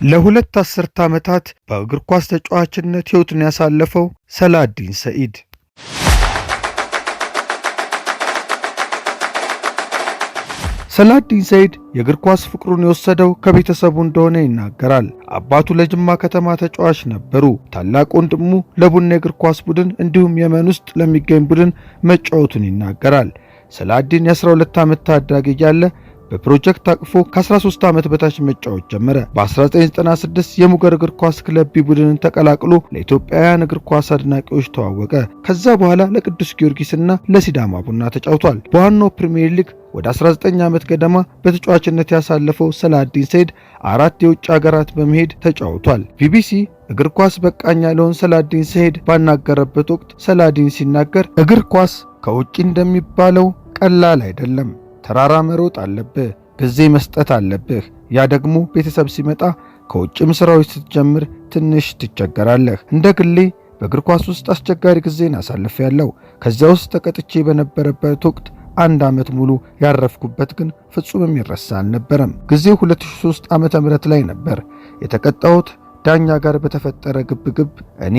ለሁለት አስርተ ዓመታት በእግር ኳስ ተጫዋችነት ሕይወቱን ያሳለፈው ሰላዲን ሰኢድ ሰላዲን ሰኢድ የእግር ኳስ ፍቅሩን የወሰደው ከቤተሰቡ እንደሆነ ይናገራል። አባቱ ለጅማ ከተማ ተጫዋች ነበሩ። ታላቅ ወንድሙ ለቡና የእግር ኳስ ቡድን እንዲሁም የመን ውስጥ ለሚገኝ ቡድን መጫወቱን ይናገራል። ሰላዲን የ12 ዓመት ታዳጊ እያለ በፕሮጀክት አቅፎ ከ13 ዓመት በታች መጫወት ጀመረ። በ1996 የሙገር እግር ኳስ ክለብ ቡድንን ተቀላቅሎ ለኢትዮጵያውያን እግር ኳስ አድናቂዎች ተዋወቀ። ከዛ በኋላ ለቅዱስ ጊዮርጊስና ለሲዳማ ቡና ተጫውቷል። በዋናው ፕሪሚየር ሊግ ወደ 19 ዓመት ገደማ በተጫዋችነት ያሳለፈው ሰላዲን ሰኢድ 4 የውጭ ሀገራት በመሄድ ተጫውቷል። ቢቢሲ እግር ኳስ በቃኝ ያለውን ሰላዲን ሰኢድ ባናገረበት ወቅት ሰላዲን ሲናገር እግር ኳስ ከውጪ እንደሚባለው ቀላል አይደለም። ተራራ መሮጥ አለብህ፣ ጊዜ መስጠት አለብህ። ያ ደግሞ ቤተሰብ ሲመጣ ከውጭም ስራዎች ስትጀምር ትንሽ ትቸገራለህ። እንደ ግሌ በእግር ኳስ ውስጥ አስቸጋሪ ጊዜን አሳልፌያለሁ። ከዚያ ውስጥ ተቀጥቼ በነበረበት ወቅት 1 ዓመት ሙሉ ያረፍኩበት ግን ፍጹም የሚረሳ አልነበረም። ጊዜው 2003 ዓመተ ምህረት ላይ ነበር። የተቀጣሁት ዳኛ ጋር በተፈጠረ ግብግብ እኔ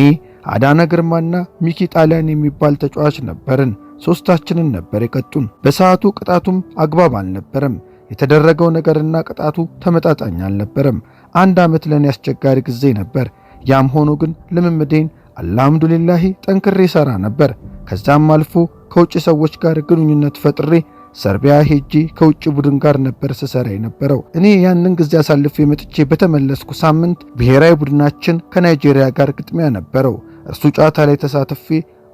አዳነ ግርማና ሚኪ ጣሊያን የሚባል ተጫዋች ነበርን። ሶስታችንን ነበር የቀጡን። በሰዓቱ ቅጣቱም አግባብ አልነበረም። የተደረገው ነገርና ቅጣቱ ተመጣጣኝ አልነበረም። 1 ዓመት ለኔ አስቸጋሪ ጊዜ ነበር። ያም ሆኖ ግን ልምምዴን አልሐምዱሊላህ ጠንክሬ ሰራ ነበር። ከዛም አልፎ ከውጭ ሰዎች ጋር ግንኙነት ፈጥሬ ሰርቢያ ሄጄ ከውጭ ቡድን ጋር ነበር ስሰራ የነበረው። እኔ ያንን ጊዜ አሳልፌ መጥቼ በተመለስኩ ሳምንት ብሔራዊ ቡድናችን ከናይጄሪያ ጋር ግጥሚያ ነበረው። እርሱ ጨዋታ ላይ ተሳትፌ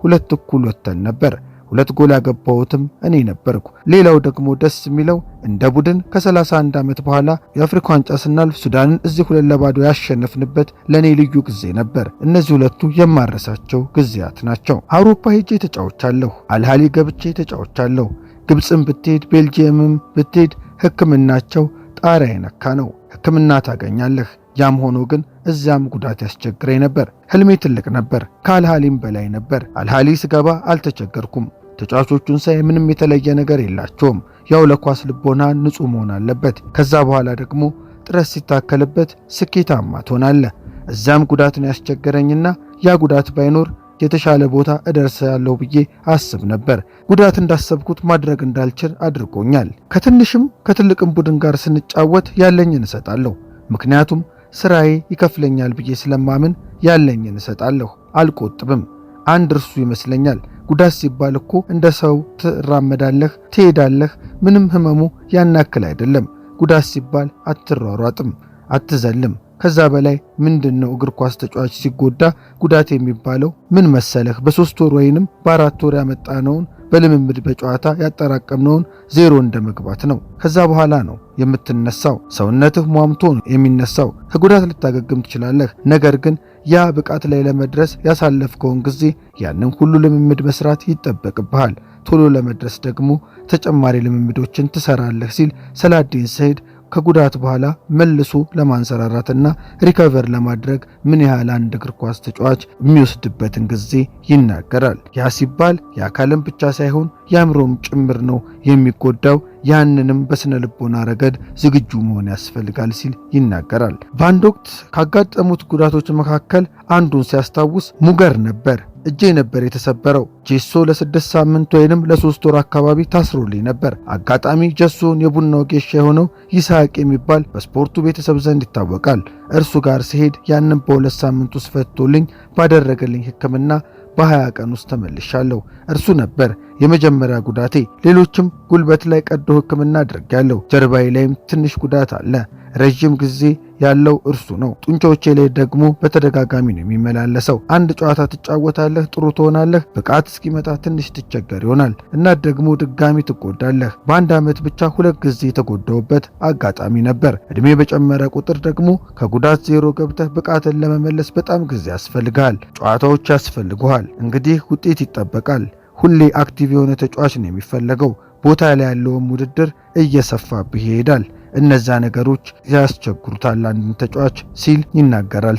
2 እኩል ወጥተን ነበር። 2 ጎል ያገባሁትም እኔ ነበርኩ። ሌላው ደግሞ ደስ የሚለው እንደ ቡድን ከ31 ዓመት በኋላ የአፍሪካ ዋንጫ ስናልፍ ሱዳንን እዚህ 2-2 ያሸነፍንበት ለኔ ልዩ ጊዜ ነበር። እነዚህ ሁለቱ የማረሳቸው ጊዜያት ናቸው። አውሮፓ ሄጄ ተጫውቻለሁ። አልሃሊ ገብቼ ተጫውቻለሁ። ግብጽም ብትሄድ ቤልጂየምም ብትሄድ ሕክምናቸው ጣሪያ የነካ ነው። ሕክምና ታገኛለህ። ያም ሆኖ ግን እዚያም ጉዳት ያስቸግረኝ ነበር። ህልሜ ትልቅ ነበር፣ ከአልሃሊም በላይ ነበር። አልሃሊ ስገባ አልተቸገርኩም። ተጫዋቾቹን ሳይ ምንም የተለየ ነገር የላቸውም። ያው ለኳስ ልቦና ንጹህ መሆን አለበት። ከዛ በኋላ ደግሞ ጥረት ሲታከልበት ስኬታማ ትሆናለህ። እዚያም ጉዳትን ያስቸገረኝና ያ ጉዳት ባይኖር የተሻለ ቦታ እደርሳለሁ ብዬ አስብ ነበር። ጉዳት እንዳሰብኩት ማድረግ እንዳልችል አድርጎኛል። ከትንሽም ከትልቅም ቡድን ጋር ስንጫወት ያለኝን እሰጣለሁ። ምክንያቱም ስራዬ ይከፍለኛል ብዬ ስለማምን ያለኝን እሰጣለሁ፣ አልቆጥብም። አንድ እርሱ ይመስለኛል። ጉዳት ሲባል እኮ እንደ ሰው ትራመዳለህ፣ ትሄዳለህ። ምንም ህመሙ ያናክል አይደለም። ጉዳት ሲባል አትሯሯጥም፣ አትዘልም። ከዛ በላይ ምንድነው እግር ኳስ ተጫዋች ሲጎዳ ጉዳት የሚባለው? ምን መሰለህ፣ በ3 ወር ወይንም በ4 ወር ያመጣነውን በልምምድ በጨዋታ ያጠራቀምነውን ዜሮ እንደመግባት ነው። ከዛ በኋላ ነው የምትነሳው። ሰውነትህ ሟምቶ ነው የሚነሳው። ከጉዳት ልታገግም ትችላለህ። ነገር ግን ያ ብቃት ላይ ለመድረስ ያሳለፍከውን ጊዜ ያንን ሁሉ ልምምድ መስራት ይጠበቅብሃል። ቶሎ ለመድረስ ደግሞ ተጨማሪ ልምምዶችን ትሰራለህ ሲል ሰላዲን ሰኢድ ከጉዳት በኋላ መልሶ ለማንሰራራትና ሪከቨር ለማድረግ ምን ያህል አንድ እግር ኳስ ተጫዋች የሚወስድበትን ጊዜ ይናገራል። ያ ሲባል የአካልን ብቻ ሳይሆን የአእምሮም ጭምር ነው የሚጎዳው። ያንንም በስነ ልቦና ረገድ ዝግጁ መሆን ያስፈልጋል ሲል ይናገራል። በአንድ ወቅት ካጋጠሙት ጉዳቶች መካከል አንዱን ሲያስታውስ ሙገር ነበር። እጄ ነበር የተሰበረው። ጄሶ ለ6 ሳምንት ወይንም ለ3 ወር አካባቢ ታስሮልኝ ነበር። አጋጣሚ ጄሶን የቡናው ጌሻ የሆነው ይስሐቅ የሚባል በስፖርቱ ቤተሰብ ዘንድ ይታወቃል። እርሱ ጋር ሲሄድ ያንን በ2 ሳምንት ውስጥ ፈቶልኝ ባደረገልኝ ሕክምና በ20 ቀን ውስጥ ተመልሻለሁ። እርሱ ነበር የመጀመሪያ ጉዳቴ። ሌሎችም ጉልበት ላይ ቀዶ ሕክምና አድርጌያለሁ። ጀርባዬ ላይም ትንሽ ጉዳት አለ። ረጅም ጊዜ ያለው እርሱ ነው። ጡንቻዎቼ ላይ ደግሞ በተደጋጋሚ ነው የሚመላለሰው። አንድ ጨዋታ ትጫወታለህ፣ ጥሩ ትሆናለህ። ብቃት እስኪመጣ ትንሽ ትቸገር ይሆናል እና ደግሞ ድጋሚ ትጎዳለህ። በአንድ ዓመት ብቻ 2 ጊዜ የተጎዳውበት አጋጣሚ ነበር። እድሜ በጨመረ ቁጥር ደግሞ ከጉዳት ዜሮ ገብተህ ብቃትን ለመመለስ በጣም ጊዜ ያስፈልጋል። ጨዋታዎች ያስፈልጉሃል። እንግዲህ ውጤት ይጠበቃል። ሁሌ አክቲቭ የሆነ ተጫዋች ነው የሚፈለገው። ቦታ ላይ ያለውም ውድድር እየሰፋብህ ይሄዳል። እነዛ ነገሮች ያስቸግሩታል አንድን ተጫዋች ሲል ይናገራል።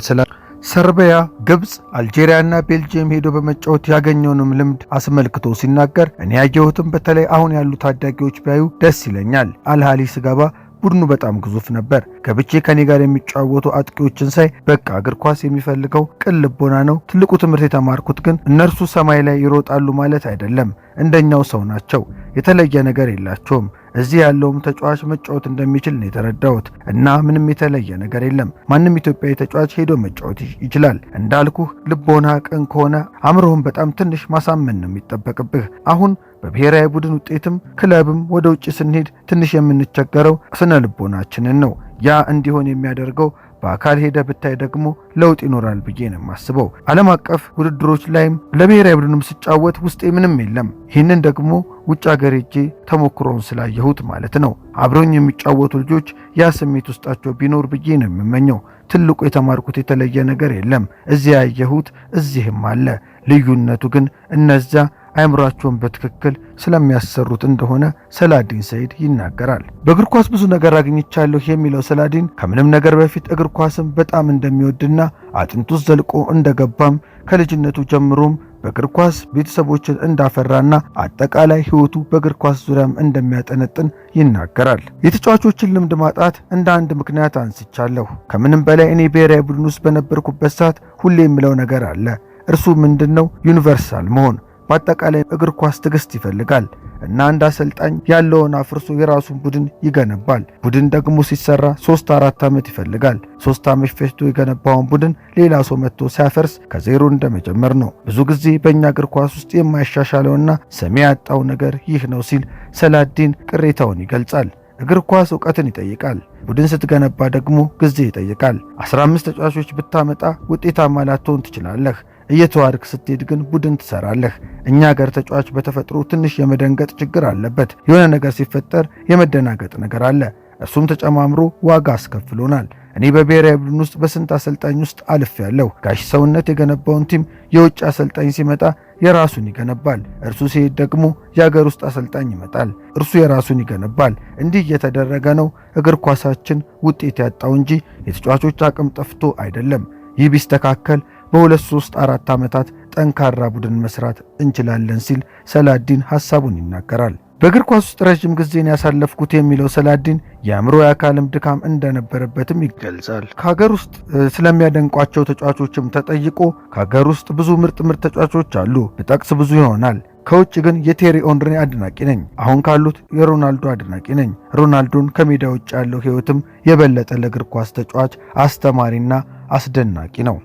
ሰርቢያ፣ ግብጽ፣ አልጄሪያና ቤልጂየም ሄዶ በመጫወት ያገኘውንም ልምድ አስመልክቶ ሲናገር እኔ ያየሁትም በተለይ አሁን ያሉ ታዳጊዎች ቢያዩ ደስ ይለኛል። አልሃሊ ስገባ ቡድኑ በጣም ግዙፍ ነበር። ገብቼ ከኔ ጋር የሚጫወቱ አጥቂዎችን ሳይ በቃ እግር ኳስ የሚፈልገው ቅን ልቦና ነው። ትልቁ ትምህርት የተማርኩት ግን እነርሱ ሰማይ ላይ ይሮጣሉ ማለት አይደለም። እንደኛው ሰው ናቸው። የተለየ ነገር የላቸውም። እዚህ ያለውም ተጫዋች መጫወት እንደሚችል ነው የተረዳሁት እና ምንም የተለየ ነገር የለም። ማንም ኢትዮጵያዊ ተጫዋች ሄዶ መጫወት ይችላል። እንዳልኩህ ልቦና ቅን ከሆነ አእምሮህን በጣም ትንሽ ማሳመን ነው የሚጠበቅብህ። አሁን በብሔራዊ ቡድን ውጤትም ክለብም ወደ ውጭ ስንሄድ ትንሽ የምንቸገረው ስነ ልቦናችንን ነው። ያ እንዲሆን የሚያደርገው በአካል ሄደ ብታይ ደግሞ ለውጥ ይኖራል ብዬ ነው የማስበው። ዓለም አቀፍ ውድድሮች ላይም ለብሔራዊ ቡድንም ስጫወት ውስጤ ምንም የለም። ይህንን ደግሞ ውጭ ሀገር ሄጄ ተሞክሮውን ስላየሁት ማለት ነው። አብረውኝ የሚጫወቱ ልጆች ያ ስሜት ውስጣቸው ቢኖር ብዬ ነው የምመኘው። ትልቁ የተማርኩት የተለየ ነገር የለም። እዚያ ያየሁት እዚህም አለ። ልዩነቱ ግን እነዛ አእምሯቸውን በትክክል ስለሚያሰሩት እንደሆነ ሰላዲን ሰይድ ይናገራል። በእግር ኳስ ብዙ ነገር አግኝቻለሁ የሚለው ሰላዲን ከምንም ነገር በፊት እግር ኳስን በጣም እንደሚወድና አጥንቱ ዘልቆ እንደገባም ከልጅነቱ ጀምሮም በእግር ኳስ ቤተሰቦችን እንዳፈራና አጠቃላይ ሕይወቱ በእግር ኳስ ዙሪያም እንደሚያጠነጥን ይናገራል። የተጫዋቾችን ልምድ ማጣት እንደ አንድ ምክንያት አንስቻለሁ። ከምንም በላይ እኔ ብሔራዊ ቡድን ውስጥ በነበርኩበት ሰዓት ሁሌ የምለው ነገር አለ። እርሱ ምንድነው? ዩኒቨርሳል መሆን። በአጠቃላይ እግር ኳስ ትዕግስት ይፈልጋል እና አንድ አሰልጣኝ ያለውን አፍርሶ የራሱን ቡድን ይገነባል። ቡድን ደግሞ ሲሰራ 3-4 ዓመት ይፈልጋል። 3 ዓመት ፈጅቶ የገነባውን ቡድን ሌላ ሰው መጥቶ ሲያፈርስ ከዜሮ እንደመጀመር ነው። ብዙ ጊዜ በእኛ እግር ኳስ ውስጥ የማይሻሻለውና ሰሚ ያጣው ነገር ይህ ነው ሲል ሰላዲን ቅሬታውን ይገልጻል። እግር ኳስ ዕውቀትን ይጠይቃል። ቡድን ስትገነባ ደግሞ ጊዜ ይጠይቃል። 15 ተጫዋቾች ብታመጣ ውጤታማ ላትሆን ትችላለህ። እየተዋርክ ስትሄድ ግን ቡድን ትሰራለህ። እኛ ሀገር ተጫዋች በተፈጥሮ ትንሽ የመደንገጥ ችግር አለበት። የሆነ ነገር ሲፈጠር የመደናገጥ ነገር አለ። እሱም ተጨማምሮ ዋጋ አስከፍሎናል። እኔ በብሔራዊ ቡድን ውስጥ በስንት አሰልጣኝ ውስጥ አልፌያለሁ። ጋሽ ሰውነት የገነባውን ቲም የውጭ አሰልጣኝ ሲመጣ የራሱን ይገነባል። እርሱ ሲሄድ ደግሞ የሀገር ውስጥ አሰልጣኝ ይመጣል። እርሱ የራሱን ይገነባል። እንዲህ እየተደረገ ነው እግር ኳሳችን ውጤት ያጣው እንጂ የተጫዋቾች አቅም ጠፍቶ አይደለም። ይህ ቢስተካከል በ2-3-4 ዓመታት ጠንካራ ቡድን መስራት እንችላለን ሲል ሰላዲን ሐሳቡን ይናገራል። በእግር ኳስ ውስጥ ረጅም ጊዜን ያሳለፍኩት የሚለው ሰላዲን የአእምሮ የአካልም ድካም እንደነበረበትም ይገልጻል። ከሀገር ውስጥ ስለሚያደንቋቸው ተጫዋቾችም ተጠይቆ ከሀገር ውስጥ ብዙ ምርጥ ተጫዋቾች አሉ፣ ብጠቅስ ብዙ ይሆናል። ከውጭ ግን የቴሪ ኦንሪ አድናቂ ነኝ። አሁን ካሉት የሮናልዶ አድናቂ ነኝ። ሮናልዶን ከሜዳ ውጭ ያለው ሕይወትም የበለጠ ለእግር ኳስ ተጫዋች አስተማሪና አስደናቂ ነው።